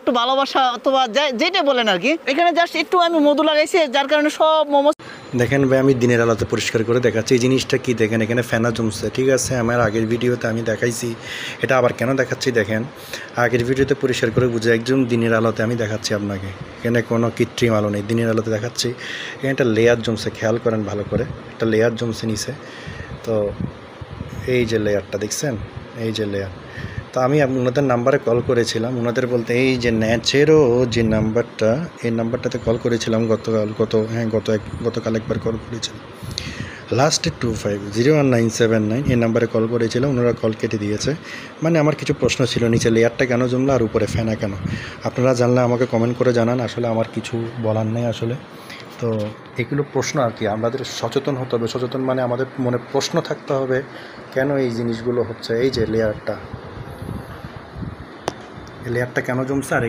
একটু ভালোবাসা অথবা যেটা বলেন আর কি। এখানে জাস্ট একটু আমি মধু লাগাইছি, যার কারণে সব মোমো। দেখেন ভাই, আমি দিনের আলোতে পরিষ্কার করে দেখাচ্ছি এই জিনিসটা কি। দেখেন এখানে ফেনা জমছে, ঠিক আছে। আমার আগের ভিডিওতে আমি দেখাইছি, এটা আবার কেন দেখাচ্ছি দেখেন। আগের ভিডিওতে পরিষ্কার করে বুঝে একদম দিনের আলোতে আমি দেখাচ্ছি আপনাকে। এখানে কোনো কৃত্রিম আলো নেই, দিনের আলোতে দেখাচ্ছি। এখানে একটা লেয়ার জমছে, খেয়াল করেন ভালো করে, একটা লেয়ার জমছে নিচে। তো এই যে লেয়ারটা দেখছেন, এই যে লেয়ার। তো আমি ওনাদের নাম্বারে কল করেছিলাম, ওনাদের বলতে এই যে ন্যাচেরও যে নাম্বারটা, এই নাম্বারটাতে কল করেছিলাম গতকাল একবার কল করেছিলাম, লাস্টে 250197 এই নাম্বারে কল করেছিলাম। ওনারা কল কেটে দিয়েছে। মানে আমার কিছু প্রশ্ন ছিল, নিচে লেয়ারটা কেন জমলো আর উপরে ফ্যানা কেন। আপনারা জানলে আমাকে কমেন্ট করে জানান, আসলে আমার কিছু বলার নেই আসলে। তো এগুলো প্রশ্ন আর কি, আমাদের সচেতন হতে হবে। সচেতন মানে আমাদের মনে প্রশ্ন থাকতে হবে কেন এই জিনিসগুলো হচ্ছে। এই যে লেয়ারটা কেন জমছে আর